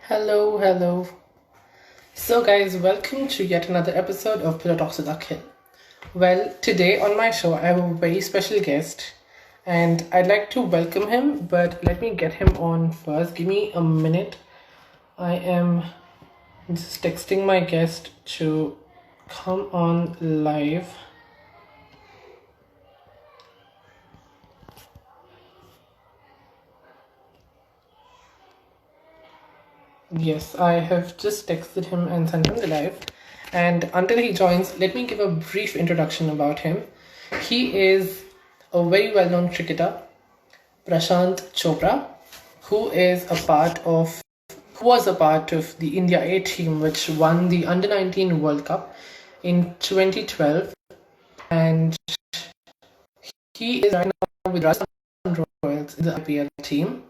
Hello, hello. So, guys, welcome to yet another episode of Pillow Talks with Akhil. Well, today on my show, I have a very special guest, and I'd like to welcome him, but let me get him on first. Give me a minute. I am just texting my guest to come on live. Yes, I have just texted him and sent him the live. And until he joins, let me give a brief introduction about him. He is a very well known cricketer, Prashant Chopra, who was a part of the India A team, which won the Under 19 World Cup in 2012. And he is right now with Rajasthan Royals in the IPL team.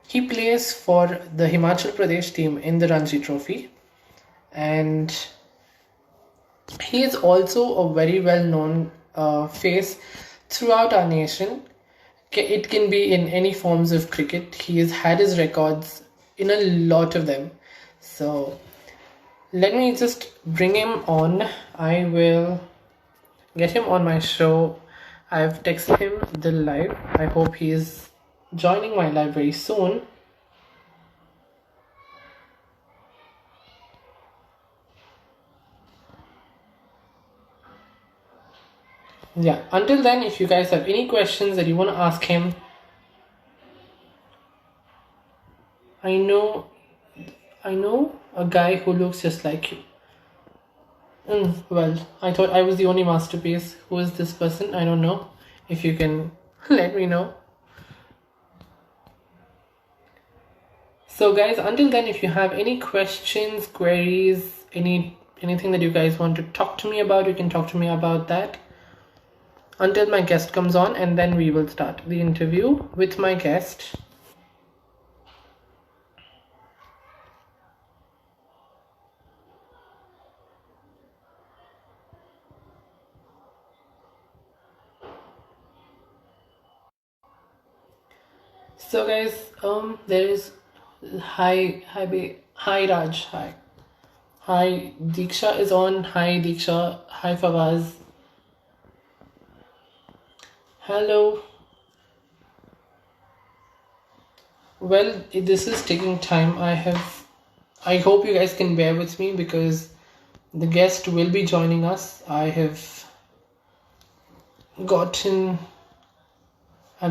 He plays for the Himachal Pradesh team in the Ranji Trophy, and he is also a very well known face throughout our nation. It can be in any forms of cricket. He has had his records in a lot of them. So let me just bring him on. I will get him on my show. I've texted him the live. I hope he is joining my live very soon. Yeah, until then, if you guys have any questions that you want to ask him, I know a guy who looks just like you. Well, I thought I was the only masterpiece. Who is this person? I don't know. If you can let me know. So guys, until then, if you have any questions, queries, anything that you guys want to talk to me about, you can talk to me about that until my guest comes on, and then we will start the interview with my guest. So guys, there is hi Raj, hi Diksha is on. Hi Diksha, hi Fawaz. Hello. Well, this is taking time. I hope you guys can bear with me because the guest will be joining us. I've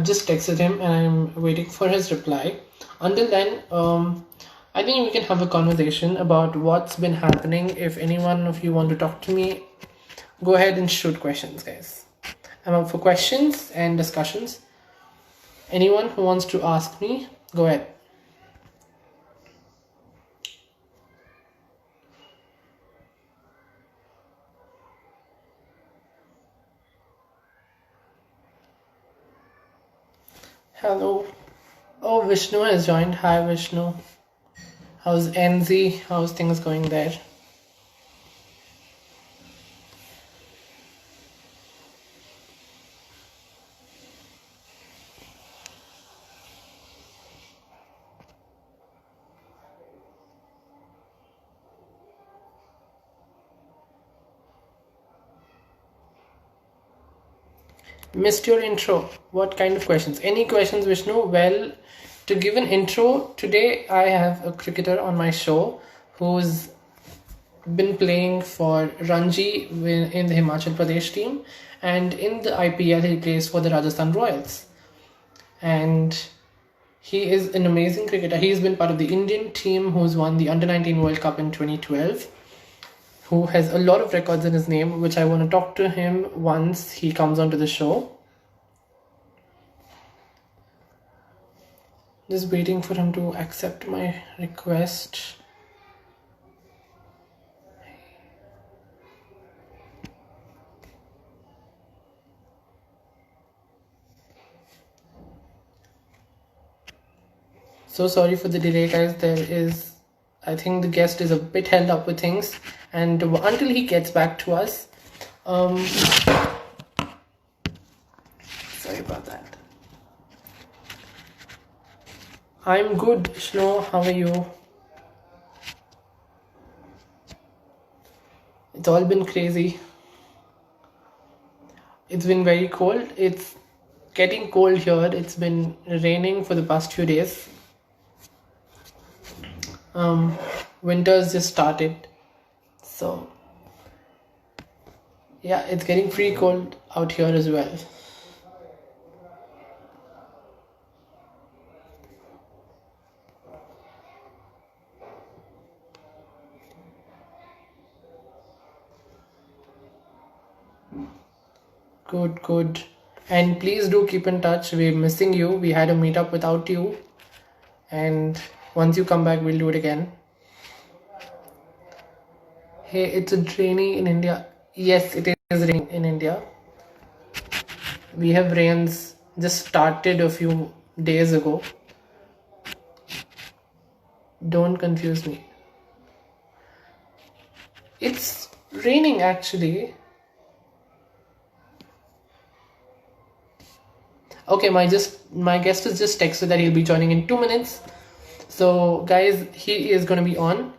just texted him and I'm waiting for his reply. Until then, I think we can have a conversation about what's been happening. If any one of you want to talk to me, go ahead and shoot questions, guys. I'm up for questions and discussions. Anyone who wants to ask me, go ahead. Hello. Oh, Vishnu has joined. Hi, Vishnu. How's NZ? How's things going there? Missed your intro. What kind of questions? Any questions, Vishnu? Well, to give an intro, today I have a cricketer on my show who's been playing for Ranji in the Himachal Pradesh team, and in the IPL he plays for the Rajasthan Royals. And he is an amazing cricketer. He's been part of the Indian team who's won the Under 19 World Cup in 2012, who has a lot of records in his name, which I want to talk to him once he comes onto the show. Just waiting for him to accept my request. So sorry for the delay, guys. I think the guest is a bit held up with things, and until he gets back to us, sorry about that. I'm good, Shno. How are you? It's all been crazy. It's been very cold. It's getting cold here. It's been raining for the past few days. Um, Winter's just started. So, yeah, it's getting pretty cold out here as well. Good, good. And please do keep in touch. We're missing you. We had a meetup without you. And once you come back, we'll do it again. Hey, it's a rainy in India. Yes, it is raining in India. We have rains just started a few days ago. Don't confuse me. It's raining actually. Okay, my guest has just texted that he'll be joining in 2 minutes. So guys, he is gonna be on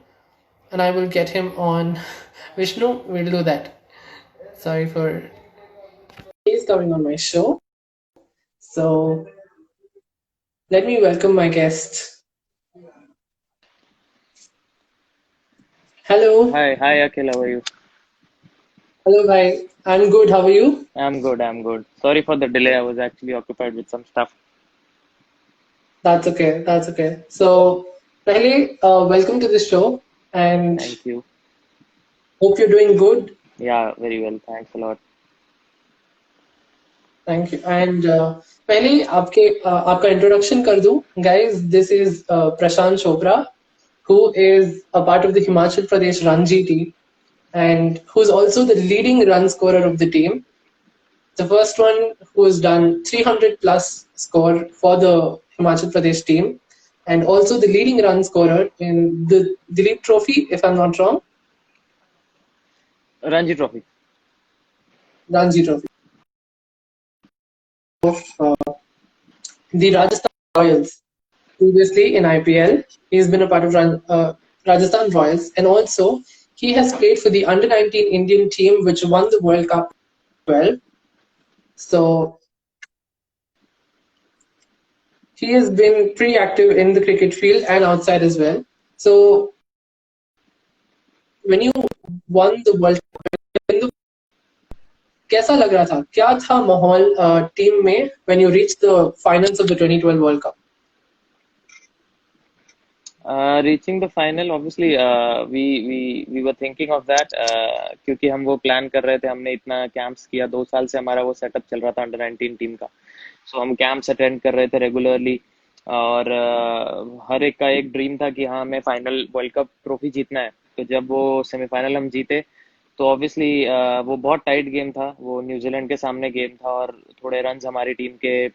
and I will get him on. Vishnu, we'll do that. Sorry for he's coming on my show. So let me welcome my guest. Hello. Hi, Akhil, how are you? Hello, bhai. I'm good. How are you? I'm good. Sorry for the delay. I was actually occupied with some stuff. That's okay. That's okay. So, Pehli, welcome to the show and Thank you. hope you're doing good. Yeah, very well. Thanks a lot. Thank you. And पहले आपका introduction कर दूं. Guys, this is Prashant Chopra, who is a part of the Himachal Pradesh Ranji team and who's also the leading run scorer of the team. The first one who has done 300 plus score for the Himachal Pradesh team, and also the leading run scorer in the Dilip Trophy, if I'm not wrong, Ranji Trophy. Ranji Trophy of the Rajasthan Royals. Previously in IPL, he's been a part of Rajasthan Royals, and also he has played for the under 19 Indian team, which won the World Cup 12. So he has been pretty active in the cricket field and outside as well. So when you won the World Cup, कैसा लग रहा था? क्या था माहौल team में when you reached the finals of the 2012 World Cup? Reaching the final, obviously, we were thinking of that क्योंकि हम वो प्लान कर रहे थे. हमने इतना कैंप्स किया. 2 साल से हमारा वो सेटअप चल रहा था अंडर 19 टीम का. सो हम कैंप्स अटेंड कर रहे थे रेगुलरली और हर एक का एक ड्रीम था कि हाँ हमें फाइनल वर्ल्ड कप ट्रॉफी जीतना है. तो जब वो सेमीफाइनल हम जीते तो ऑब्वियसली वो बहुत टाइट गेम था. वो न्यूजीलैंड के सामने गेम था और थोड़े रन्स हमारी टीम के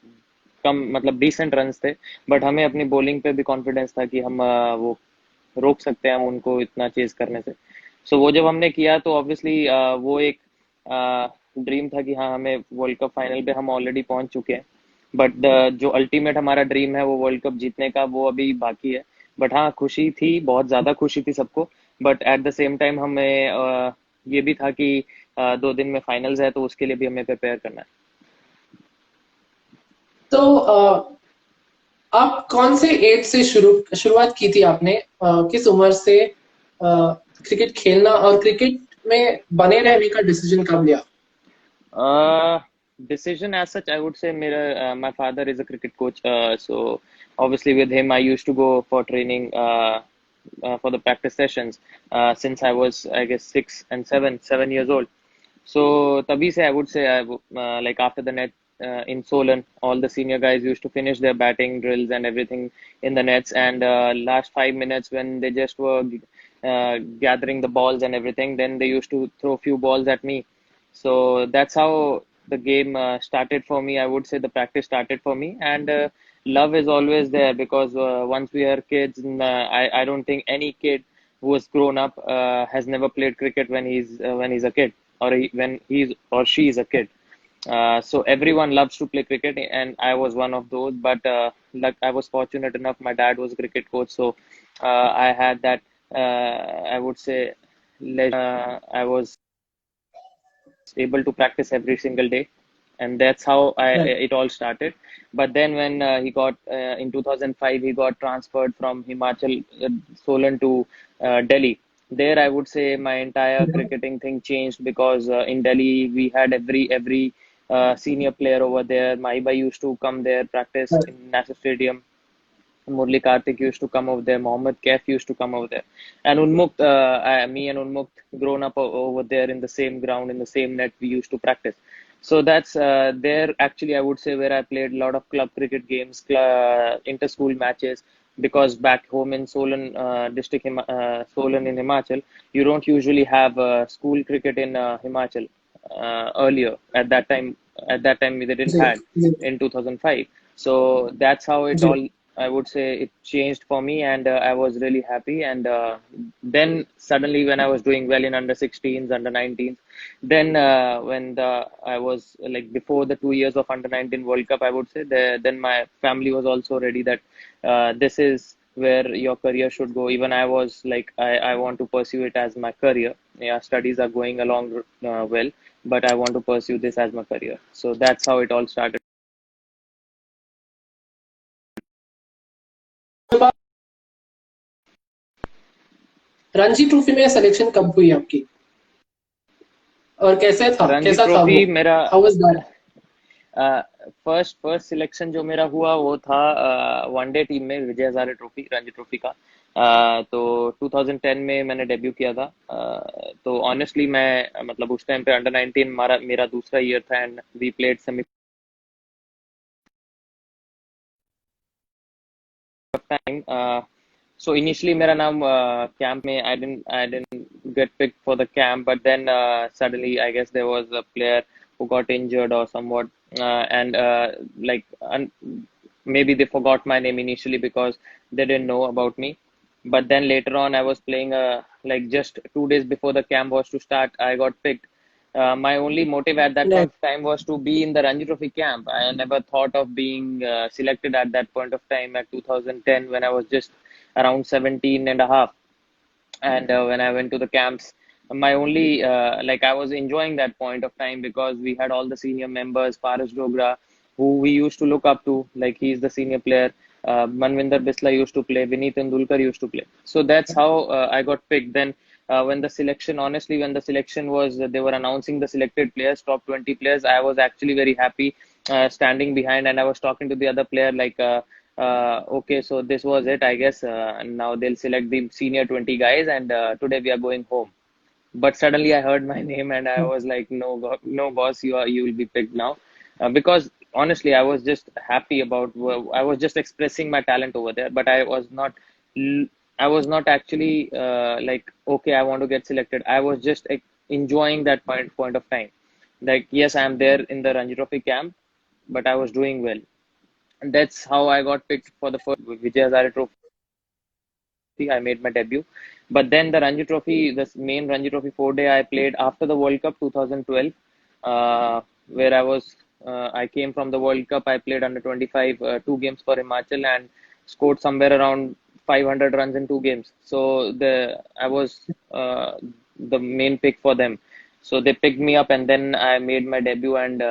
कम मतलब डिसेंट रन्स थे. बट हमें अपनी बॉलिंग पे भी कॉन्फिडेंस था कि हम वो रोक सकते हैं हम उनको इतना चेज करने से. सो वो जब हमने किया तो ऑब्वियसली वो एक ड्रीम था कि हाँ हमें वर्ल्ड कप फाइनल पे हम ऑलरेडी पहुंच चुके हैं. बट जो अल्टीमेट हमारा ड्रीम है वो वर्ल्ड कप जीतने का वो अभी बाकी है. बट हाँ खुशी थी, बहुत ज्यादा खुशी थी सबको. But at the same time हमें ये भी था कि 2 दिन में फाइनल्स है तो उसके लिए भी हमें प्रिपेयर करना है. तो आप कौन से एज से शुरुआत की थी आपने? किस उम्र से क्रिकेट खेलना और क्रिकेट में बने रहने का डिसीजन कब लिया? Decision as such, I would say, my father is a cricket coach. So obviously, with him, I used to go for training for the practice sessions since I was, I guess, 6 and 7 years old. So Tabi se I would say, like after the net in Solan, all the senior guys used to finish their batting drills and everything in the nets. And last 5 minutes when they just were gathering the balls and everything, then they used to throw a few balls at me. So that's how the game started for me. I would say the practice started for me, and love is always there because once we are kids, I don't think any kid who has grown up has never played cricket when he's a kid or when he's or she is a kid. So everyone loves to play cricket, and I was one of those. But like I was fortunate enough, my dad was a cricket coach, so I had that. I would say, I was able to practice every single day, and that's how Right. it all started. But then when he got in 2005, he got transferred from Himachal, Solan to Delhi. There, I would say my entire Mhm. cricketing thing changed because in Delhi we had every senior player over there. Maiba used to come there, practice Right. in National Stadium. Murli Karthik used to come over there. Mohammed Kaif used to come over there. And me and Unmukt grown up over there in the same ground, in the same net we used to practice. So that's there actually, I would say, where I played a lot of club cricket games, inter-school matches, because back home in Solan district, Solan in Himachal, you don't usually have school cricket in Himachal earlier. At that time, they didn't जी, had जी, in 2005. So that's how it जी, all, I would say, it changed for me, and I was really happy. And then suddenly, when I was doing well in under 16s, under 19s, then when I was like before the 2 years of under 19 World Cup, I would say, then my family was also ready that this is where your career should go. Even I was like, I want to pursue it as my career. Yeah, studies are going along well, but I want to pursue this as my career. So that's how it all started. Ranji trophy में selection कब हुई आपकी और रणजी कैसा था trophy वो मेरा how was that first first selection जो मेरा हुआ वो था वनडे टीम में, विजय हजारे ट्रॉफी, रणजी ट्रॉफी का। तो 2010 में मैंने डेब्यू किया था। तो ऑनेस्टली मैं मतलब उस टाइम पे अंडर 19 मेरा दूसरा ईयर था, and we played semi time. So initially मेरा नाम कैंप में, I didn't get picked for the camp, but then suddenly I guess there was a player who got injured or somewhat, and like maybe they forgot my name initially because they didn't know about me. But then later on, I was playing like just 2 days before the camp was to start, I got picked. My only motive at that point right of time was to be in the Ranji Trophy camp. I never thought of being selected at that point of time at 2010 when I was just around 17 and a half. And when I went to the camps, my only like I was enjoying that point of time because we had all the senior members, Paras Dogra, who we used to look up to, like he's the senior player. Manvinder Bisla used to play, Vineet Tendulkar used to play. So that's how I got picked. Then when the selection, honestly, when the selection was, they were announcing the selected players, top 20 players, I was actually very happy standing behind, and I was talking to the other player like, okay, so this was it, I guess. And now they'll select the senior 20 guys, and today we are going home. But suddenly I heard my name, and I was like, no, no, boss, you will be picked now, because honestly, I was just happy about. I was just expressing my talent over there, but I was not actually like, okay, I want to get selected. I was just enjoying that point of time. Like, yes, I am there in the Ranji Trophy camp, but I was doing well. And that's how I got picked for the first Vijay Hazare Trophy. I made my debut. But then the Ranji Trophy, the main Ranji Trophy 4 day, I played after the World Cup 2012, where I came from the World Cup. I played under 25, 2 games for Himachal, and scored somewhere around 500 runs in 2 games. So I was the main pick for them. So they picked me up, and then I made my debut. And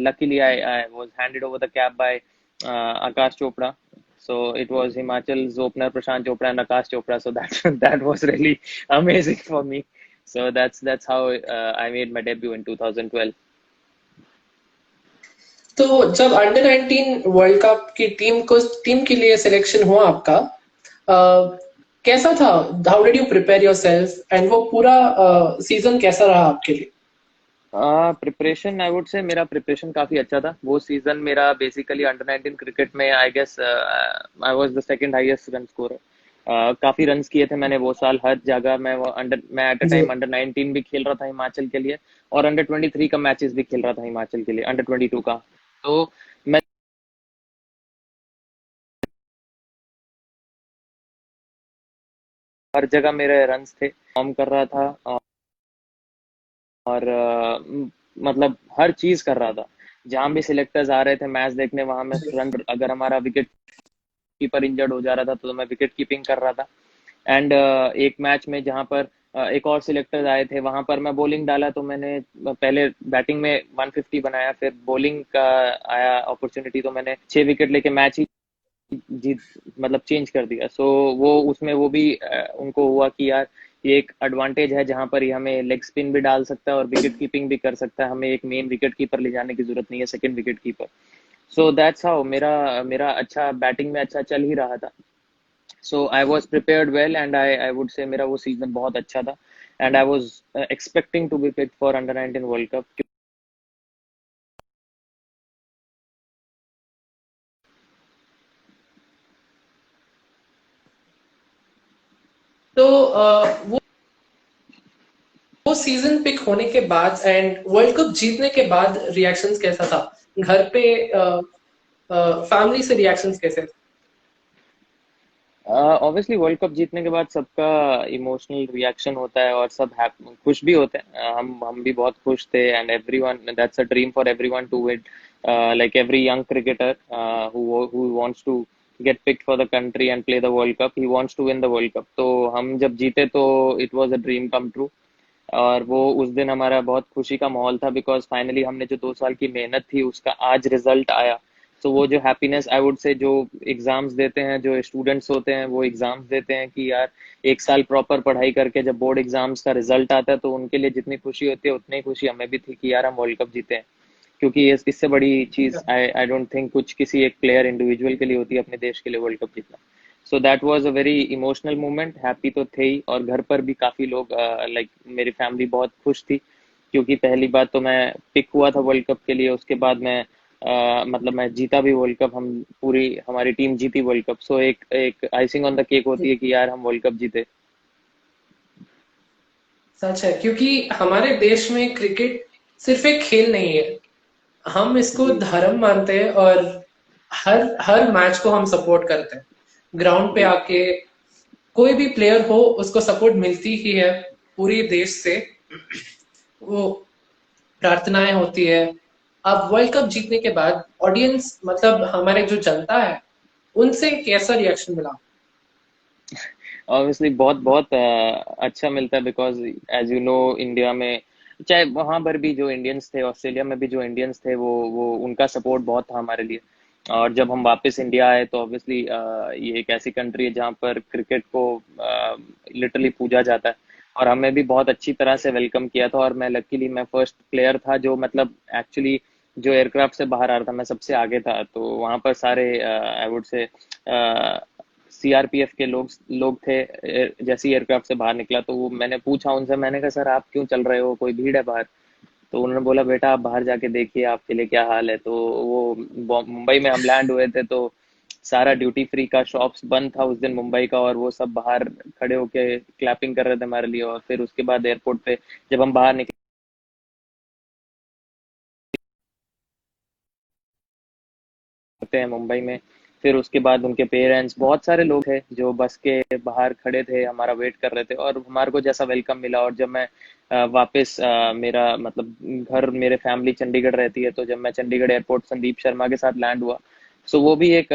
luckily, I was handed over the cap by Akash Chopra. So it was Himachal's opener Prashant Chopra and Akash Chopra. So that that was really amazing for me. So that's how I made my debut in 2012. तो जब under 19 world cup की team के लिए selection हुआ आपका कैसा था how did you prepare yourself and वो पूरा सीजन कैसा रहा आपके लिए प्रिपरेशन, आई वुड से मेरा प्रिपरेशन काफी अच्छा था वो सीजन मेरा। बेसिकली अंडर 19 क्रिकेट में I guess I was the second highest run scorer. काफी रन्स किए थे मैंने वो साल, हर जगह मैं एट अ जी टाइम अंडर 19 भी खेल रहा था हिमाचल के लिए, और अंडर 23 का मैचेस भी खेल रहा था हिमाचल के लिए, अंडर 22 का। तो मैं हर जगह मेरे रन्स थे, फॉर्म कर रहा था, और मतलब हर चीज कर रहा था। जहां भी सिलेक्टर्स आ रहे थे मैच देखने, वहां मैं रन, अगर हमारा विकेट कीपर इंजर्ड हो जा रहा था तो मैं विकेट कीपिंग कर रहा था। एंड एक मैच में जहां पर एक और सिलेक्टर्स आए थे, वहां पर मैं बॉलिंग डाला, तो मैंने पहले बैटिंग में 150 बनाया, फिर बॉलिंग का आया अपॉर्चुनिटी तो मैंने 6 विकेट लेके मैच ही जीत, मतलब चेंज कर दिया। सो वो उसमें वो भी उनको हुआ कि यार ये एक एडवांटेज है जहां पर ये हमें लेग स्पिन भी डाल सकता है और विकेट कीपिंग भी कर सकता है, हमें एक मेन विकेट कीपर ले जाने की जरूरत नहीं है, second wicket keeper. So that's how मेरा मेरा अच्छा बैटिंग में अच्छा चल ही रहा था। So I was prepared well and I would say मेरा वो सीजन बहुत अच्छा था and I was expecting to be picked for under 19 world cup. तो वो सीजन पिक होने के बाद एंड वर्ल्ड कप जीतने के बाद रिएक्शंस कैसा था घर पे? फैमिली से रिएक्शंस कैसे थे? ऑब्वियसली वर्ल्ड कप जीतने के बाद सबका इमोशनल रिएक्शन होता है और सब खुश भी होते हैं। हम भी बहुत खुश थे and everyone, that's a dream for everyone to win, like every young cricketer who wants to get picked for the country and play the world cup, he wants to win the world cup। तो हम जब जीते तो it was a dream come true। और वो उस दिन हमारा बहुत खुशी का माहौल था बिकॉज फाइनली हमने जो 2 साल की मेहनत थी उसका आज रिजल्ट आया। तो वो जो हैप्पीनेस, आई वुड से, जो एग्जाम्स देते हैं, जो स्टूडेंट्स होते हैं वो एग्जाम्स देते हैं कि यार 1 साल प्रॉपर पढ़ाई करके जब बोर्ड एग्जाम्स का रिजल्ट आता है तो उनके लिए जितनी खुशी होती है उतनी खुशी हमें भी थी कि यार हम वर्ल्ड कप जीते हैं। क्योंकि इससे बड़ी चीज आई डोंट थिंक कुछ किसी एक प्लेयर इंडिविजुअल के लिए होती है अपने देश के लिए वर्ल्ड कप जीतना। So that was a very emotional moment. Happy तो थे ही, और घर पर भी काफी लोग, लाइक मेरी फैमिली बहुत खुश थी क्योंकि पहली बात तो मैं पिक हुआ था वर्ल्ड कप के लिए, उसके बाद मैं मतलब मैं जीता भी वर्ल्ड कप, हम पूरी हमारी टीम जीती वर्ल्ड कप। सो एक एक आइसिंग ऑन द केक होती है कि यार हम वर्ल्ड कप जीते। सच है, क्योंकि हमारे देश में क्रिकेट सिर्फ एक खेल नहीं है, हम इसको जी धर्म मानते हैं और हर हर मैच को हम सपोर्ट करते हैं। ग्राउंड पे जी आके कोई भी प्लेयर हो उसको सपोर्ट मिलती ही है पूरी देश से। वो प्रार्थनाएं होती है। अब वर्ल्ड कप जीतने के बाद ऑडियंस, मतलब हमारे जो जनता है, उनसे कैसा रिएक्शन मिला? ऑब्वियसली बहुत बहुत अच्छा मिलता है because as you know India में, चाहे वहां पर भी जो इंडियंस थे, ऑस्ट्रेलिया में भी जो इंडियंस थे, वो उनका सपोर्ट बहुत था हमारे लिए। और जब हम वापस इंडिया आए तो ऑब्वियसली ये एक ऐसी कंट्री है जहाँ पर क्रिकेट को लिटरली पूजा जाता है, और हमें भी बहुत अच्छी तरह से वेलकम किया था। और मैं लकीली मैं फर्स्ट प्लेयर था जो मतलब एक्चुअली जो एयरक्राफ्ट से बाहर आ रहा था, मैं सबसे आगे था। तो वहां पर सारे आई वुड से सीआरपीएफ के लोग लोग थे। जैसे ही एयरक्राफ्ट से बाहर निकला तो वो मैंने पूछा उनसे, मैंने कहा सर आप क्यों चल रहे हो, कोई भीड़ है बाहर? तो उन्होंने बोला बेटा आप बाहर जाके देखिए आपके लिए क्या हाल है। तो वो मुंबई में हम लैंड हुए थे तो सारा ड्यूटी फ्री का शॉप्स बंद था उस दिन मुंबई का, और वो सब बाहर खड़े होके क्लैपिंग कर रहे थे हमारे लिए। और फिर उसके बाद एयरपोर्ट पे जब हम बाहर निकले हैं मुंबई में, फिर उसके बाद उनके पेरेंट्स, बहुत सारे लोग थे जो बस के बाहर खड़े थे, हमारा वेट कर रहे थे, और हमारे को जैसा वेलकम मिला। और जब मैं वापस मेरा मतलब घर, मेरे फैमिली चंडीगढ़ रहती है, तो जब मैं चंडीगढ़ एयरपोर्ट संदीप शर्मा के साथ लैंड हुआ, सो वो भी एक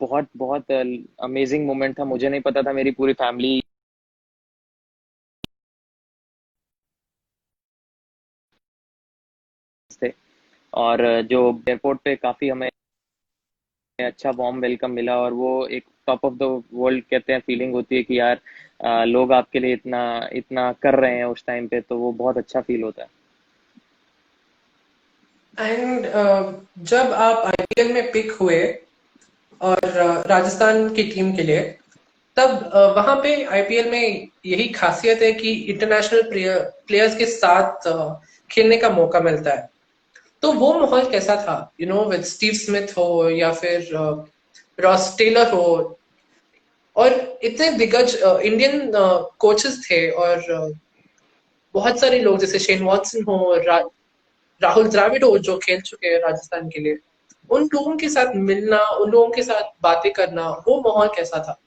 बहुत बहुत अमेजिंग मोमेंट था। मुझे नहीं पता था मेरी पूरी फैमिली थे। और जो एयरपोर्ट पे काफी हमें अच्छा वार्म वेलकम मिला, और वो एक टॉप ऑफ द वर्ल्ड कहते हैं फीलिंग होती है कि यार लोग आपके लिए इतना इतना कर रहे हैं उस टाइम पे, तो वो बहुत अच्छा फील होता है। एंड जब आप आईपीएल में पिक हुए और राजस्थान की टीम के लिए, तब वहां पे आईपीएल में यही खासियत है कि इंटरनेशनल प्लेयर्स के साथ खेलने का मौका मिलता है। तो वो माहौल कैसा था, विद स्टीव स्मिथ हो या फिर रॉस टेलर हो, और इतने दिग्गज इंडियन कोचेस थे, और बहुत सारे लोग जैसे शेन वॉटसन हो, राहुल द्रविड़ हो जो खेल चुके हैं राजस्थान के लिए। उन लोगों के साथ मिलना, उन लोगों के साथ बातें करना, वो माहौल कैसा था?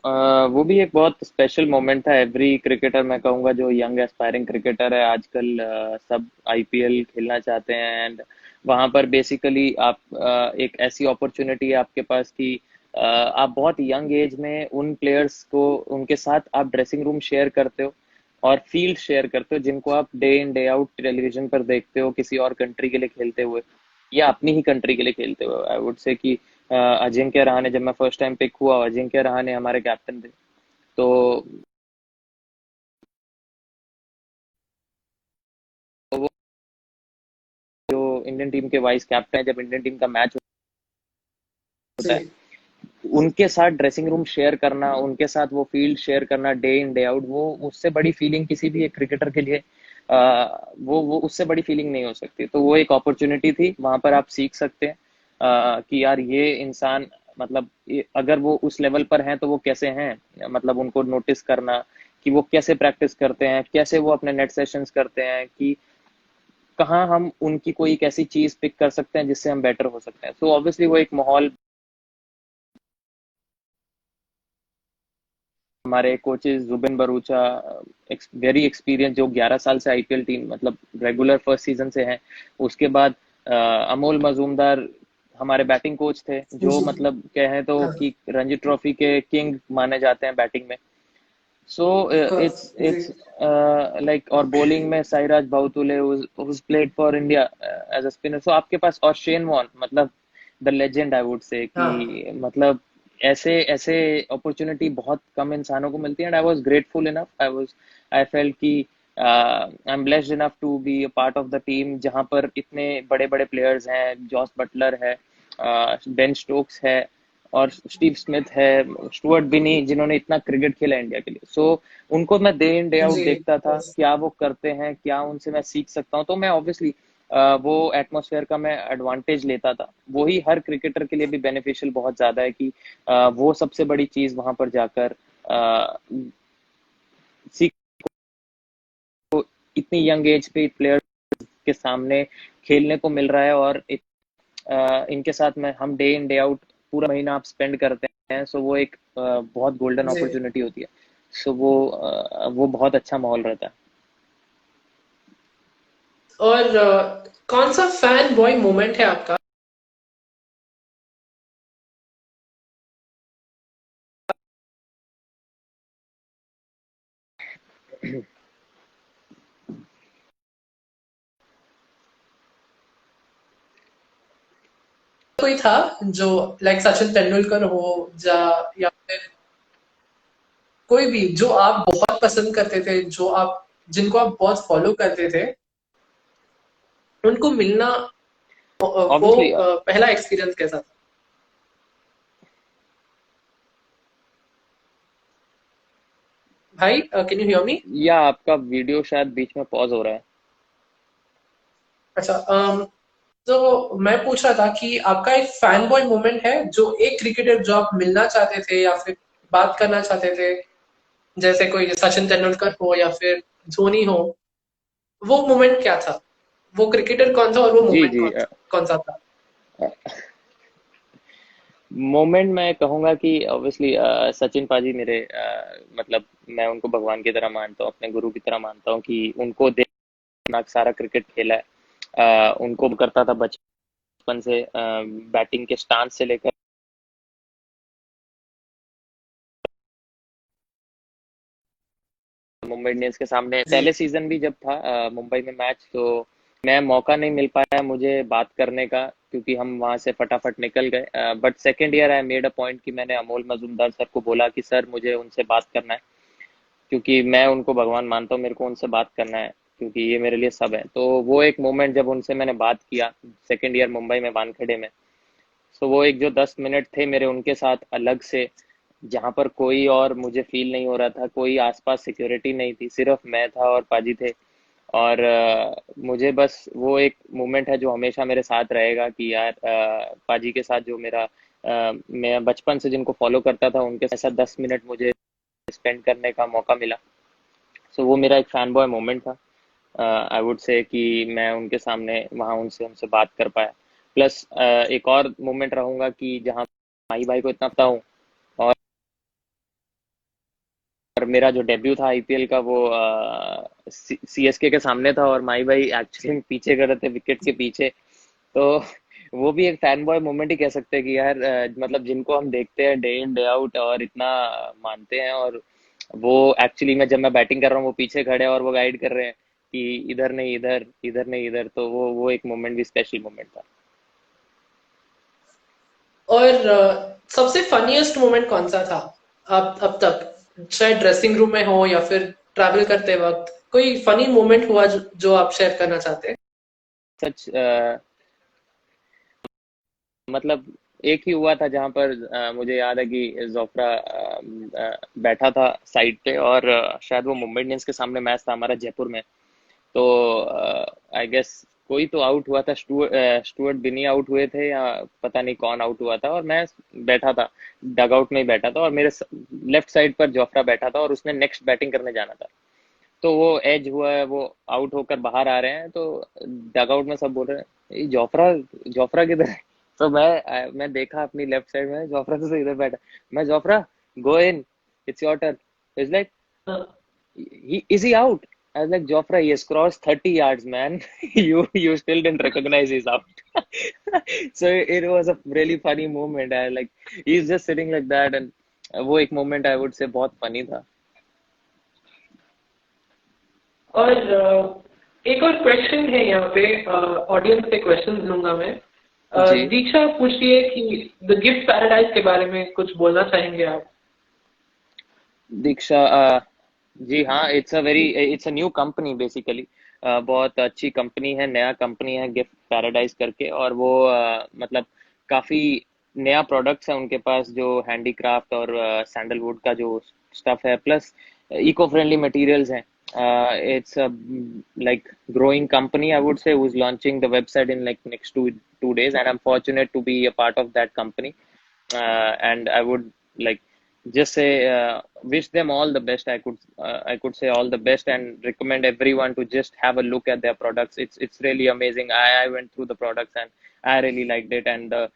वो भी एक बहुत स्पेशल मोमेंट था। एवरी क्रिकेटर, मैं कहूँगा जो यंग एस्पायरिंग क्रिकेटर है आजकल, सब आईपीएल खेलना चाहते हैं। एंड वहाँ पर बेसिकली आप एक ऐसी अपॉर्चुनिटी है आपके पास कि आप बहुत यंग एज में उन प्लेयर्स को, उनके साथ आप ड्रेसिंग रूम शेयर करते हो और फील्ड शेयर करते हो, जिनको आप day in day out television पर देखते हो किसी और कंट्री के लिए खेलते हुए या अपनी ही कंट्री के लिए खेलते हुए। आई वुड से कि अजिंक्य रहाणे, जब मैं फर्स्ट टाइम पिक हुआ, अजिंक्य रहाणे हमारे कैप्टन थे। तो वो जो इंडियन टीम के वाइस कैप्टन है, जब इंडियन टीम का मैच होता है, जी उनके साथ ड्रेसिंग रूम शेयर करना, उनके साथ वो फील्ड शेयर करना डे इन डे आउट, वो उससे बड़ी फीलिंग किसी भी एक क्रिकेटर के लिए वो उससे बड़ी फीलिंग नहीं हो सकती। तो वो एक अपॉर्चुनिटी थी, वहां पर आप सीख सकते हैं कि यार ये इंसान, मतलब अगर वो उस लेवल पर हैं तो वो कैसे हैं, मतलब उनको नोटिस करना कि वो कैसे प्रैक्टिस करते हैं, कैसे वो अपने नेट सेशंस करते हैं, कि कहाँ हम उनकी कोई एक ऐसी चीज पिक कर सकते हैं जिससे हम बेटर हो सकते हैं। सो ऑब्वियसली वो एक माहौल, हमारे coaches Zubin Bharucha, very experience, जो 11 साल से आईपीएल टीम, मतलब रेगुलर फर्स्ट सीजन से हैं। उसके बाद अमोल मजूमदार हमारे बैटिंग कोच थे, जो जी मतलब कहें तो हाँ कि रणजी ट्रॉफी के किंग माने जाते हैं बैटिंग में। सो जी इट्स लाइक, और बॉलिंग में Sairaj भाउतुले who's played for India as a spinner। सो आपके पास, और शेन वॉर्न, मतलब द लेजेंड आई वुड से हाँ कि मतलब ऐसे ऐसे अपॉर्चुनिटी बहुत कम इंसानों को मिलती है। And I was grateful enough, I felt कि I am blessed enough to be a part of the team, जहां पर इतने बड़े बड़े प्लेयर्स हैं। जॉस बटलर है, बेन स्टोक्स है, और स्टीव स्मिथ है, स्टुअर्ट बिनी, जिन्होंने इतना क्रिकेट खेला इंडिया के लिए। सो उनको मैं डे इन डे आउट जी देखता था, क्या वो करते हैं, क्या उनसे मैं सीख सकता हूँ। तो मैं ऑब्वियसली वो एटमॉस्फेयर का मैं एडवांटेज लेता था। वो ही हर क्रिकेटर के लिए भी बेनिफिशियल बहुत ज्यादा है कि वो सबसे बड़ी चीज वहां पर जाकर सीख, इतनी यंग एज पे प्लेयर के सामने खेलने को मिल रहा है, और इनके साथ में हम डे इन डे आउट पूरा महीना आप स्पेंड करते हैं। सो वो एक बहुत गोल्डन जी अपॉर्चुनिटी होती है। सो वो बहुत अच्छा माहौल रहता है। और कौन सा फैन बॉय मोमेंट है आपका? कोई था जो लाइक सचिन तेंदुलकर हो, या फिर कोई भी जो आप बहुत पसंद करते थे, जो आप जिनको आप बहुत फॉलो करते थे, उनको मिलना, वो ऑब्वियसली, पहला एक्सपीरियंस कैसा था? भाई कैन यू हियर मी? या आपका वीडियो शायद बीच में पॉज हो रहा है। अच्छा, तो मैं पूछ रहा था कि आपका एक फैन बॉय मोमेंट है, जो एक क्रिकेटर जो आप मिलना चाहते थे या फिर बात करना चाहते थे, जैसे कोई सचिन तेंदुलकर हो या फिर धोनी हो, वो मोमेंट क्या था? वो क्रिकेटर कौन था और वो जी मोमेंट जी, कौन सा था? मोमेंट मैं कहूंगा कि ऑब्वियसली सचिन पाजी मेरे, मतलब मैं उनको भगवान की तरह मानता हूँ, अपने गुरु की तरह मानता हूँ, कि उनको देखना, सारा क्रिकेट खेला है। उनको करता था बचपन से, बैटिंग के स्टांस से लेकर मुंबई इंडियंस के सामने जी पहले सीजन भी जब था मुंबई में मैच, तो मैं मौका नहीं मिल पाया मुझे बात करने का, क्योंकि हम वहां से फटाफट निकल गए। But second year I made a point कि मैंने अमोल मजूमदार सर को बोला कि सर मुझे उनसे बात करना है, क्योंकि मैं उनको भगवान मानता हूँ, मेरे को उनसे बात करना है, क्योंकि ये मेरे लिए सब है। तो वो एक मोमेंट जब उनसे मैंने बात किया सेकेंड ईयर मुंबई में वानखेड़े में, सो वो एक जो 10 मिनट थे मेरे उनके साथ अलग से, जहां पर कोई और मुझे फील नहीं हो रहा था, कोई आसपास सिक्योरिटी नहीं थी, सिर्फ मैं था और पाजी थे। और मुझे बस वो एक मोमेंट है जो हमेशा मेरे साथ रहेगा कि यार पाजी के साथ जो मेरा मैं बचपन से जिनको फॉलो करता था उनके साथ 10 मिनट मुझे स्पेंड करने का मौका मिला। सो वो मेरा एक फैन बॉय मोमेंट था। आई वुड से कि मैं उनके सामने वहाँ उनसे उनसे बात कर पाया। प्लस एक और मोमेंट रहूंगा कि जहाँ माही भाई को इतना पता हूँ, और और मेरा जो डेब्यू था आईपीएल का वो सीएसके के सामने था, और माई भाई एक्चुअली पीछे कर रहे थे, विकेट के पीछे। तो वो भी एक फैन बॉय मोमेंट ही कह सकते हैं कि यार मतलब जिनको हम देखते हैं डे इन डे आउट और इतना मानते हैं, और वो एक्चुअली में जब मैं बैटिंग कर रहा हूँ वो पीछे खड़े हैं और वो गाइड कर रहे हैं कि इधर नहीं इधर, इधर नहीं इधर। तो वो एक मोमेंट भी स्पेशल मोमेंट था। और सबसे फनीएस्ट मोमेंट कौन सा था अब तक, चाहे ड्रेसिंग रूम में हो या फिर ट्रैवल करते वक्त, कोई फनी मोमेंट हुआ जो आप शेयर करना चाहते हैं? सच मतलब एक ही हुआ था जहां पर मुझे याद है कि जोफ्रा बैठा था साइड पे, और शायद वो मुंबई इंडियंस के सामने मैच था हमारा जयपुर में। तो आई गेस कोई तो आउट हुआ था, स्टुअर्ट बिनी आउट हुए थे या पता नहीं कौन आउट हुआ था, और मैं बैठा था, डग आउट में ही बैठा था, और मेरे लेफ्ट साइड पर जोफ्रा बैठा था और उसने नेक्स्ट बैटिंग करने जाना था। तो वो एज हुआ है, वो आउट होकर बाहर आ रहे हैं, तो डग आउट में सब बोल रहे हैं ये जोफ्रा, जोफ्रा किधर है? तो मैं देखा अपनी लेफ्ट साइड में, जोफ्रा तो इधर बैठा। मैं, Jofra go in, it's your turn. Is like, is he out? I was like, Jofra, he has crossed 30 yards, man. You still didn't recognize he's out. So it was a really funny moment. I like, he's just sitting like that, and वो एक moment I would say बहुत funny था. और एक और question है यहाँ पे, ऑडियंस से क्वेश्चन लूंगा मैं। जी दीक्षा पूछ रही है कि द गिफ्ट पैराडाइज के बारे में कुछ बोलना चाहेंगे आप? दीक्षा, जी हाँ, it's a new company basically. बहुत अच्छी कंपनी है, नया कंपनी है गिफ्ट पैराडाइज करके, और वो मतलब काफी नया प्रोडक्ट्स है उनके पास, जो हैंडीक्राफ्ट और सैंडलवुड का जो स्टफ है, प्लस इको फ्रेंडली मटेरियल्स हैं। It's like growing company, I would say, who's launching the website in like next two days, and I'm fortunate to be a part of that company. And I would like just say wish them all the best. I could say all the best and recommend everyone to just have a look at their products. It's really amazing. I went through the products and I really liked it, and the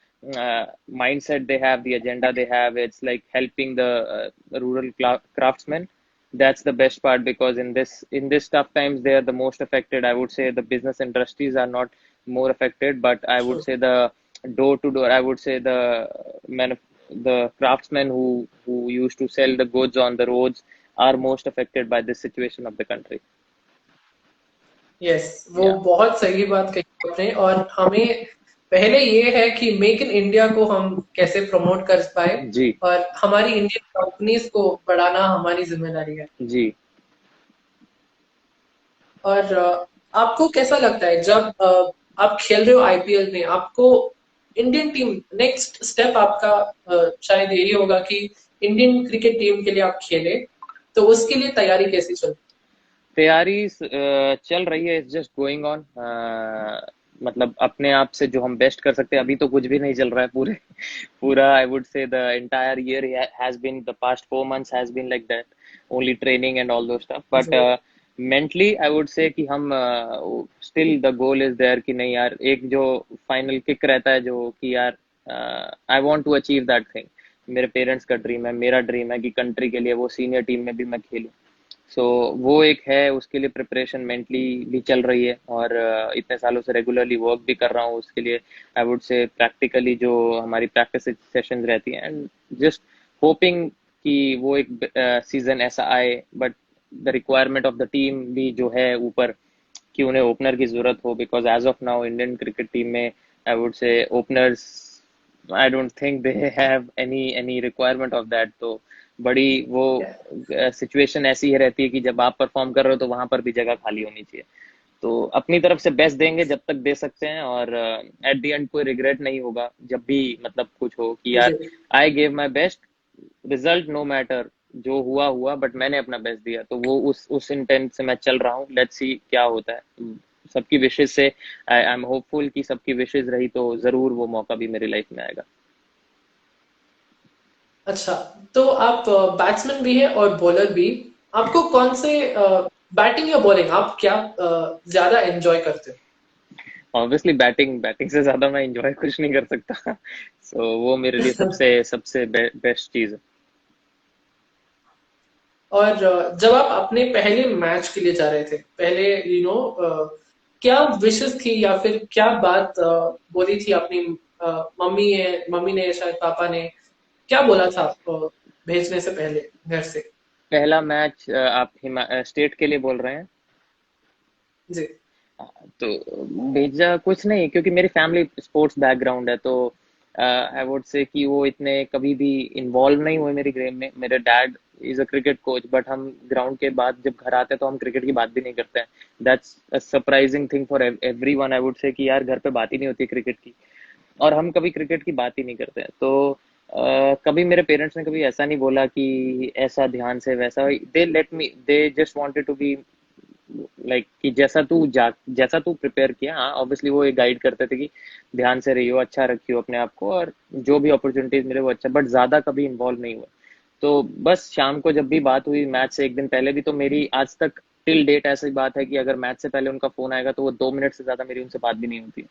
mindset they have, the agenda they have, it's like helping the rural craftsmen. That's the best part, because in this tough times they are the most affected. I would say the business industries are not more affected, but I would say the door to door, I would say the craftsmen who used to sell the goods on the roads are most affected by this situation of the country. Yes, वो Yeah. बहुत सही बात कही आपने। और हमें पहले ये है कि मेक इन इंडिया को हम कैसे प्रमोट कर पाए, जी और हमारी इंडियन कंपनीज को बढ़ाना हमारी जिम्मेदारी है। जी। और आपको कैसा लगता है जब आप खेल रहे हो आईपीएल में, आपको इंडियन टीम नेक्स्ट स्टेप आपका शायद यही होगा कि इंडियन क्रिकेट टीम के लिए आप खेले, तो उसके लिए तैयारी कैसी चल? तैयारी चल रही है, इट्स जस्ट गोइंग ऑन। मतलब अपने आप से जो हम बेस्ट कर सकते हैं, अभी तो कुछ भी नहीं चल रहा है पूरे पूरा, I would say the entire year has been, the past 4 months has been like that, only training and all those stuff. But mentally I would say कि हम still the goal is there कि नहीं यार, एक जो final kick रहता है जो कि यार I want to achieve that thing. मेरे पेरेंट्स का ड्रीम है, मेरा ड्रीम है कि कंट्री के लिए वो सीनियर टीम में भी मैं खेलूं। सो वो एक है, उसके लिए प्रिपरेशन मेंटली भी चल रही है, और इतने सालों से रेगुलरली वर्क भी कर रहा हूँ उसके लिए। आई वुड से प्रैक्टिकली जो हमारी प्रैक्टिस सेशंस रहती हैं, एंड जस्ट होपिंग कि वो एक सीजन ऐसा आए, but the requirement of the team भी जो है ऊपर, कि उन्हें ओपनर की जरूरत हो, because as of now Indian cricket team में I would say openers, I don't think they have any requirement of that. तो बड़ी वो सिचुएशन ऐसी है रहती है कि जब आप परफॉर्म कर रहे हो तो वहां पर भी जगह खाली होनी चाहिए। तो अपनी तरफ से बेस्ट देंगे जब तक दे सकते हैं, और एट द एंड कोई रिग्रेट नहीं होगा जब भी मतलब कुछ हो कि यार जी। I gave my best, result no matter, जो हुआ हुआ, बट मैंने अपना बेस्ट दिया। तो वो उस इंटेंट से मैं चल रहा हूँ, लेट्स सी क्या होता है। सबकी विशेष से आई एम होपफुल कि सबकी विशेष रही तो जरूर वो मौका भी मेरी लाइफ में आएगा। अच्छा, तो आप बैट्समैन भी है और बॉलर भी। आपको कौन से, बैटिंग या बॉलिंग, आप क्या ज्यादा एंजॉय करते हो? ऑब्वियसली बैटिंग, बैटिंग से ज्यादा मैं एंजॉय कुछ नहीं कर सकता। सो वो मेरे लिए सबसे सबसे बेस्ट चीज है। और जब आप अपने पहले मैच के लिए जा रहे थे, पहले क्या विशेष थी या फिर क्या बात बोली थी अपनी मम्मी ने शायद पापा ने क्या बोला था आपको भेजने से पहले घर से? पहला मैच आप स्टेट के लिए बोल रहे हैं? जी। तो भेजा कुछ नहीं, क्योंकि मेरी फैमिली स्पोर्ट्स बैकग्राउंड है, तो आई वुड से कि वो इतने कभी भी इन्वॉल्व नहीं हुए मेरी गेम में। मेरे dad is a cricket coach, but हम ग्राउंड के बाद जब घर आते हैं तो हम क्रिकेट की बात भी नहीं करते हैं। That's a surprising thing for everyone, I would say कि यार घर पे बात ही नहीं होती क्रिकेट की, और हम कभी क्रिकेट की बात ही नहीं करते हैं। तो कभी मेरे पेरेंट्स ने कभी ऐसा नहीं बोला कि ऐसा ध्यान से वैसा। They just wanted to be like कि जैसा तू प्रिपेयर किया। हाँ, ऑब्वियसली वो एक गाइड करते थे कि ध्यान से रहियो, अच्छा रखियो अपने आप को, और जो भी अपॉर्चुनिटीज मिले वो अच्छा, बट ज्यादा कभी इन्वॉल्व नहीं हुआ। तो बस शाम को जब भी बात हुई मैच से एक दिन पहले भी, तो मेरी आज तक टिल डेट ऐसी बात है कि अगर मैच से पहले उनका फोन आएगा तो वो 2 मिनट से ज्यादा मेरी उनसे बात भी नहीं होती।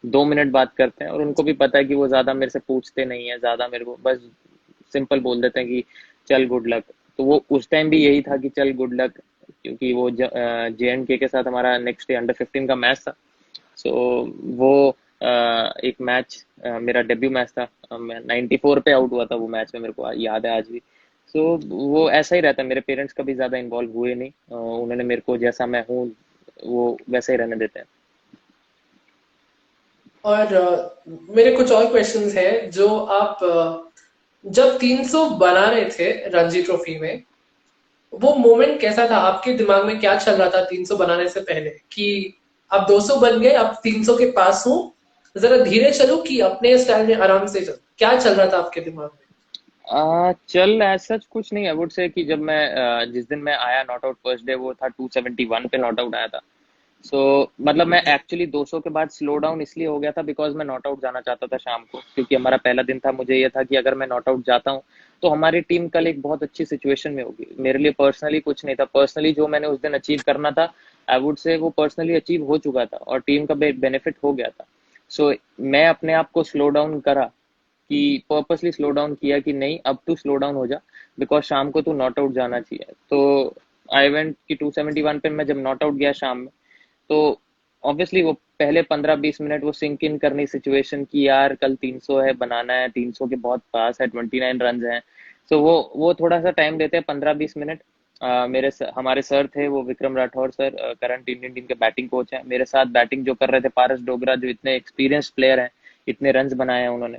2 मिनट बात करते हैं, और उनको भी पता है कि वो ज्यादा मेरे से पूछते नहीं है, ज्यादा मेरे को बस सिंपल बोल देते हैं कि चल गुड लक। तो वो उस टाइम भी यही था कि चल गुड लक, क्योंकि वो JNK के साथ हमारा नेक्स्ट डे अंडर 15 का मैच था। सो वो एक मैच मेरा डेब्यू मैच था। मैं 94 पे आउट हुआ था वो मैच में, मेरे को याद है आज भी। सो वो ऐसा ही रहता है, मेरे पेरेंट्स कभी ज्यादा इन्वॉल्व हुए नहीं। उन्होंने मेरे को जैसा मैं हूँ वो वैसे ही रहने देते हैं। और मेरे कुछ और क्वेश्चंस हैं जो आप जब 300 बना रहे थे रणजी ट्रॉफी में, वो मोमेंट कैसा था? आपके दिमाग में क्या चल रहा था 300 बनाने से पहले कि अब 200 बन गए, अब 300 के पास हूं, जरा धीरे चलो कि अपने स्टाइल में आराम से चलो? क्या चल रहा था आपके दिमाग में? चल ऐसा कुछ नहीं, आई वुड से कि जब मैं जिस दिन मैं आया नॉट आउट फर्स्ट डे, वो था 271 पे नॉट आउट आया था। सो मतलब मैं जी। एक्चुअली 200 के बाद स्लो डाउन इसलिए हो गया था बिकॉज मैं नॉट आउट जाना चाहता था शाम को, क्योंकि हमारा पहला दिन था। मुझे ये था कि अगर मैं नॉट आउट जाता हूँ तो हमारी टीम कल एक बहुत अच्छी सिचुएशन में होगी। मेरे लिए पर्सनली कुछ नहीं था, पर्सनली जो मैंने उस दिन अचीव करना था आई वुड से वो पर्सनली अचीव हो चुका था, और टीम का बेनिफिट हो गया था। सो मैं अपने आप को स्लो डाउन करा, कि पर्पसली स्लो डाउन किया कि नहीं अब तू स्लो डाउन हो जा, बिकॉज शाम को तू नॉट आउट जाना चाहिए। तो आई वेंट कि 271 पे मैं जब नॉट आउट गया शाम में, तो ऑब्वियसली वो पहले 15-20 मिनट वो सिंक इन करनी सिचुएशन की यार कल 300 है, बनाना है, 300 के बहुत पास है, 29 रन हैं। सो वो थोड़ा सा टाइम देते हैं, 15-20 मिनट। हमारे सर थे वो Vikram Rathore sir, current Indian team के बैटिंग कोच हैं। मेरे साथ बैटिंग जो कर रहे थे पारस डोगरा, जो इतने एक्सपीरियंस प्लेयर हैं, इतने रन बनाए हैं उन्होंने,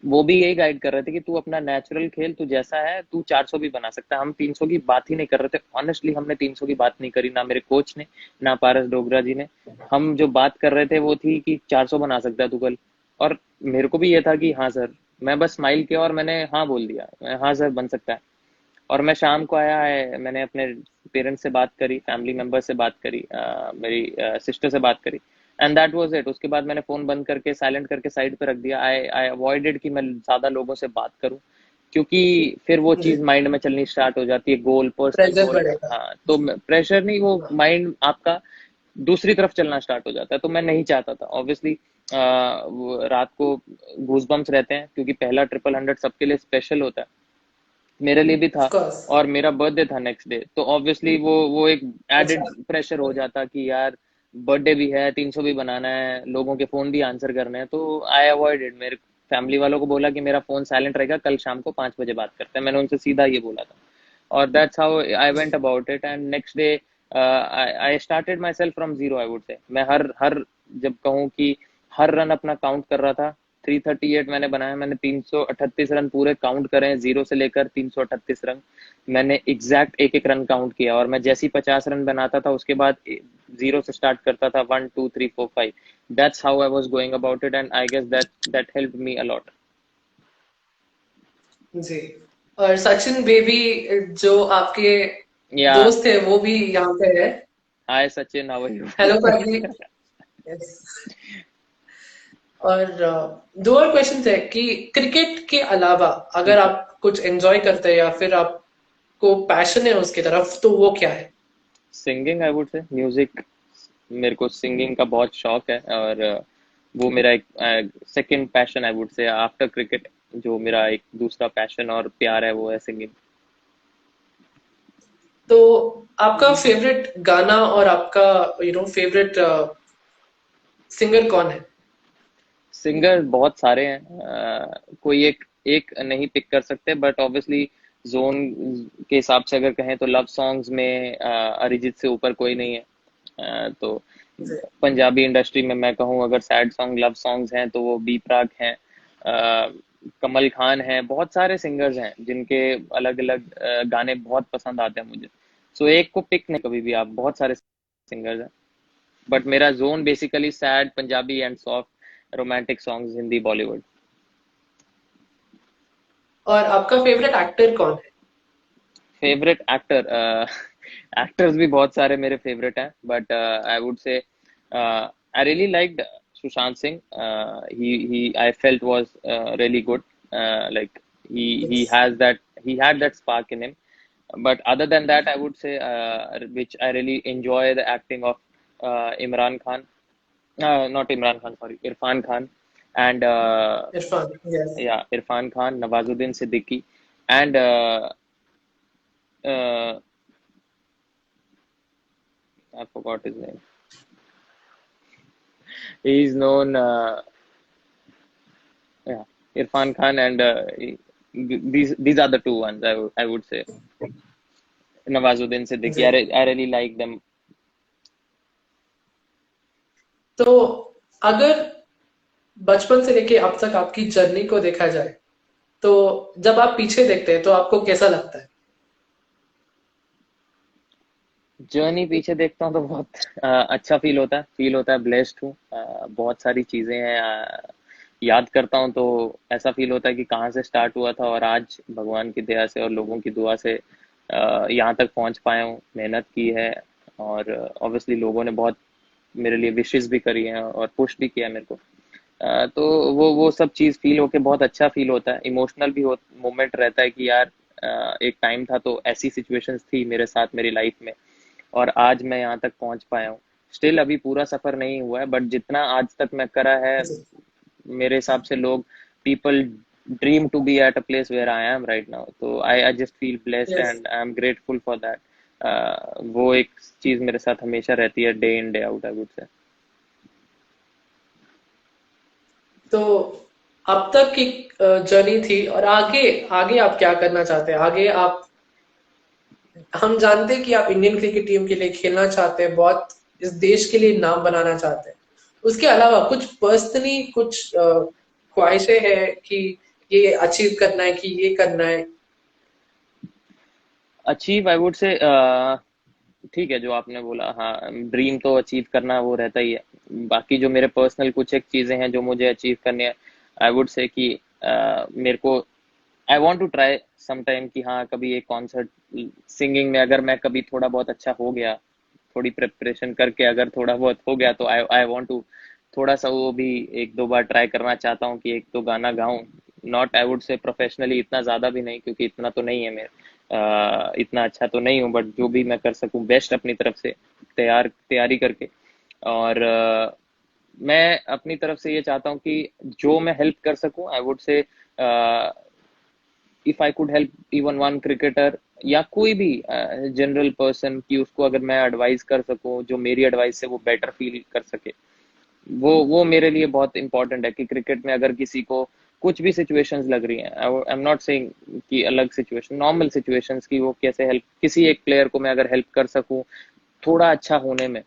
वो भी यही गाइड कर रहे थे कि तू अपना नेचुरल खेल, तू जैसा है तू 400 भी बना सकता है। हम 300 की बात ही नहीं कर रहे थे, ऑनेस्टली हमने 300 की बात नहीं करी, ना मेरे कोच ने, ना पारस डोगरा जी ने। हम जो बात कर रहे थे वो थी कि 400 बना सकता है तू कल। और मेरे को भी ये था कि हाँ सर। मैं बस स्माइल किया और मैंने हाँ बोल दिया, हाँ सर बन सकता है। और मैं शाम को आया है, मैंने अपने पेरेंट्स से बात करी, फैमिली मेंबर से बात करी, मेरी सिस्टर से बात करी, एंड दैट वाज इट। उसके बाद मैंने फोन बंद करके साइलेंट करके साइड पे रख दिया। आई आई अवॉइडेड कि मैं ज्यादा लोगों से बात करूं, क्योंकि फिर वो जी। चीज माइंड में चलनी स्टार्ट हो जाती है, गोल, पर्सनल प्रेशर गोल। बढ़ेगा। हाँ, तो प्रेशर नहीं, वो माइंड आपका दूसरी तरफ चलना स्टार्ट हो जाता है। तो मैं नहीं चाहता था ऑब्वियसली। रात को गूज बम्स रहते हैं, क्योंकि पहला 100 सबके लिए स्पेशल होता है, मेरे लिए भी ऑफ था। कोर्स। और मेरा बर्थडे था नेक्स्ट डे, तो ऑब्वियसली वो एक एडेड अच्छा। प्रेशर हो जाता कि यार बर्थडे भी है, 300 भी बनाना है, लोगों के फोन भी आंसर करने हैं। तो आई अवॉइडेड, मेरे फैमिली वालों को बोला कि मेरा फोन साइलेंट रहेगा, कल शाम को 5 बजे बात करते हैं, मैंने उनसे सीधा ये बोला था। और दैट्स हाउ आई वेंट जी। About it, and next day I started myself from zero, I would say. मैं हर हर जब कहूँ कि हर रन अपना काउंट कर रहा था। 338 मैंने बनाया, मैंने 338 रन पूरे काउंट करे हैं, जीरो से लेकर 338 रन। मैंने एग्जैक्ट एक एक रन काउंट किया, और मैं जैसे ही 50 रन बनाता था उसके बाद जीरो से स्टार्ट करता था, 1 2 3 4 5। That's how I was going about it, and I guess that help me a lot. जी। और सचिन बेबी जो आपके या दोस्त थे वो भी यहाँ पे है। Hi Sachin, how are hello you? काजी। यस। और दो और क्वेश्चन थे कि क्रिकेट के अलावा अगर आप कुछ एंजॉय करते हैं या फिर आपको पैशन है उसकी तरफ, तो वो क्या है? सिंगिंग, आई वुड से म्यूजिक। मेरे को सिंगिंग का बहुत शौक है, और वो मेरा एक सेकंड पैशन, आई वुड से, आफ्टर क्रिकेट। जो मेरा एक दूसरा पैशन और प्यार है वो है सिंगिंग। तो आपका फेवरेट गाना और आपका फेवरेट सिंगर कौन है? सिंगर बहुत सारे हैं, कोई एक एक नहीं पिक कर सकते, बट ऑब्वियसली जोन के हिसाब से अगर कहें तो लव सॉन्ग्स में अरिजीत से ऊपर कोई नहीं है। तो जी। पंजाबी इंडस्ट्री में मैं कहूँ अगर सैड सॉन्ग लव सॉन्ग्स हैं तो वो बी प्राक हैं, कमल खान हैं, बहुत सारे सिंगर्स हैं जिनके अलग अलग गाने बहुत पसंद आते हैं मुझे। सो एक को पिक नहीं कभी भी, आप बहुत सारे सिंगर्स हैं, बट मेरा zone basically sad Punjabi and soft romantic songs, Hindi Bollywood. और आपका फेवरेट एक्टर कौन है? फेवरेट एक्टर, एक्टर्स भी बहुत सारे मेरे फेवरेट हैं, बट आई वुड से I really liked Sushant Singh. He I felt was really good, like he Yes. has that, he had that spark in him. But other than that, I would say which I really enjoy the acting of Imran Khan, not Imran Khan, sorry, Irfan Khan, and Irfan, yes. yeah, Irfan Khan, Nawazuddin Siddiqui, and uh, I forgot his name. He's known, yeah, Irfan Khan, and these are the two ones I would say. Nawazuddin Siddiqui, ji. I really like them. तो अगर बचपन से लेके अब तक आपकी journey को देखा जाए, तो जब आप पीछे देखते हैं तो आपको कैसा लगता है? जर्नी पीछे देखता हूँ तो बहुत अच्छा फील होता है, ब्लेस्ड हूँ, बहुत सारी चीजें हैं, याद करता हूँ तो ऐसा फील होता है कि कहाँ से स्टार्ट हुआ था और आज भगवान की दया से और लोगों की दुआ से यहाँ तक पहुँच पाया हूँ, मेहनत की है, और ऑब्वियसली लोगों ने बहुत मेरे लिए विशेस भी करी हैं और पुश भी किया मेरे को। तो वो सब चीज़ फील होके बहुत अच्छा फील होता है, इमोशनल भी हो मोमेंट रहता है कि यार एक टाइम था तो ऐसी सिचुएशंस थी मेरे साथ मेरी लाइफ में, और आज मैं यहाँ तक पहुँच पाया हूँ। स्टिल अभी पूरा सफर नहीं हुआ है, बट जितना आज तक मैं करा है, जी। मेरे हिसाब से लोग, people dream to be at a place where I am right now, तो I just feel blessed yes. And I am grateful for that. वो एक चीज मेरे साथ हमेशा रहती है, day in day out, I would say. तो अब तक की जर्नी थी, और आगे आगे आप क्या करना चाहते हैं? आगे आप, हम जानते हैं कि आप इंडियन क्रिकेट टीम के लिए खेलना चाहते हैं, बहुत इस देश के लिए नाम बनाना चाहते हैं। उसके अलावा कुछ पर्सनली कुछ ख्वाहिशें हैं कि ये अचीव करना है, कि ये करना है? अचीव आई वुड से, ठीक है जो आपने बोला, हाँ ड्रीम तो अचीव करना वो रहता ही है। बाकी जो मेरे पर्सनल कुछ एक चीजें हैं जो मुझे अचीव करनी है, आई वुड से कि मेरे को, I want to try sometime कि हाँ कभी एक कॉन्सर्ट सिंगिंग में अगर मैं कभी थोड़ा बहुत अच्छा हो गया, थोड़ी प्रिपरेशन करके अगर थोड़ा बहुत हो गया, तो आई आई वॉन्ट टू थोड़ा सा वो भी एक दो बार ट्राई करना चाहता हूँ कि एक दो गाना गाऊं। Not I would say professionally, इतना ज्यादा भी नहीं क्योंकि इतना तो नहीं है मेरे, इतना अच्छा तो नहीं हूँ, बट जो भी मैं कर सकूँ बेस्ट अपनी तरफ से तैयारी करके, और मैं अपनी तरफ से ये चाहता हूँ कि जो मैं हेल्प कर सकूँ, आई वुड से if I could help even one cricketer या कोई भी जनरल पर्सन, कि उसको अगर मैं एडवाइस कर सकूं जो मेरी एडवाइस से वो बेटर फील कर सके, वो मेरे लिए बहुत इंपॉर्टेंट है। कि क्रिकेट में अगर किसी को कुछ भी सिचुएशंस लग रही हैं, आई एम नॉट सेइंग कि अलग सिचुएशन, नॉर्मल सिचुएशंस की वो कैसे हेल्प, किसी एक प्लेयर को मैं अगर हेल्प कर सकूं थोड़ा अच्छा होने में,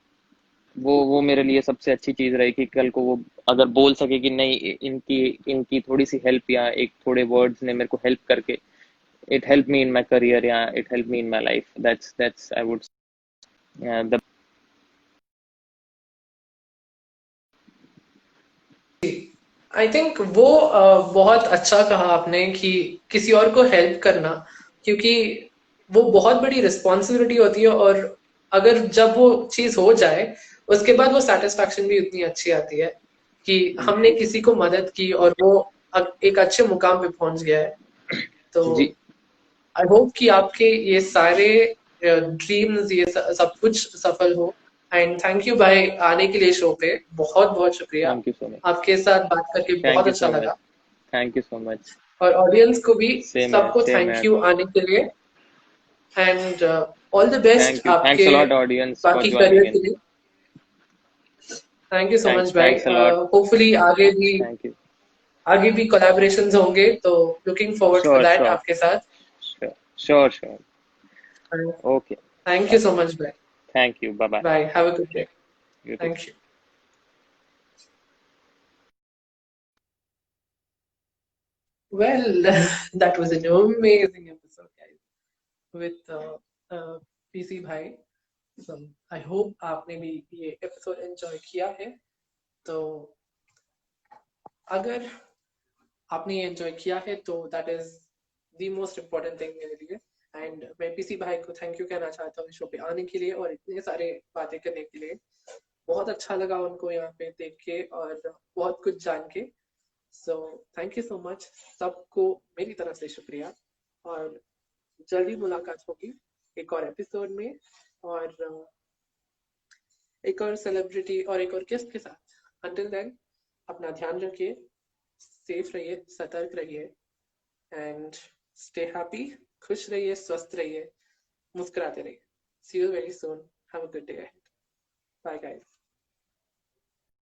वो मेरे लिए सबसे अच्छी चीज रहेगी। कल को वो अगर बोल सके कि नहीं, इनकी इनकी थोड़ी सी हेल्प या एक थोड़े वर्ड्स ने मेरे को हेल्प करके, it helped me in my career, yeah, it helped me in my life, that's I would say, the I think वो बहुत अच्छा कहा आपने कि किसी और को हेल्प करना, क्योंकि वो बहुत बड़ी रिस्पॉन्सिबिलिटी होती है, और अगर जब वो चीज हो जाए, उसके बाद वो सेटिस्फैक्शन भी उतनी अच्छी आती है कि हमने किसी को मदद की और वो एक अच्छे मुकाम पे पहुंच गया है। तो जी, आई होप कि आपके ये सारे ड्रीम्स, ये सब कुछ सफल हो। एंड थैंक यू भाई आने के लिए शो पे, बहुत बहुत शुक्रिया। थैंक यू सो मच, आपके साथ बात करके थैंक बहुत यू अच्छा सो मच, लगा। थैंक यू सो मच, और ऑडियंस को भी, सेम है, सबको सेम है। थैंक यू आने के लिए। And all the best thank you, thanks आपके अ लॉट ऑडियंस फॉर बाकी ज्वाइनिंग करियर के इन। लिए। थैंक यू सो मच भाई। Thanks a lot. Hopefully thank you. आगे भी कोलैबोरेशंस होंगे, तो looking forward for sure that sure आपके साथ। Sure sure sure. Okay. Thank you bye. So much भाई। Thank you, bye bye. Bye, have a good day. You too. Thank you. Well, that was an amazing episode, guys, with PC Bhai. So I hope आपने भी ये episode enjoy किया है। तो अगर आपने ये एंजॉय किया है तो that is the most important thing मेरे लिए। एंड मैं पीसी भाई को थैंक यू कहना चाहता हूँ शो पे आने के लिए और इतने सारे बातें करने के लिए। बहुत अच्छा लगा उनको यहाँ पे देख के और बहुत कुछ जान के। So thank you so much सबको मेरी तरफ से शुक्रिया। और जल्दी मुलाकात होगी एक और एपिसोड में और एक और सेलिब्रिटी और एक और गेस्ट के साथ। अंटिल देन अपना ध्यान रखिए, सेफ रहिए, सतर्क रहिए एंड स्टे हैप्पी। खुश रहिए, स्वस्थ रहिए, मुस्कुराते रहिए। See you very soon. Have a good day. Bye guys.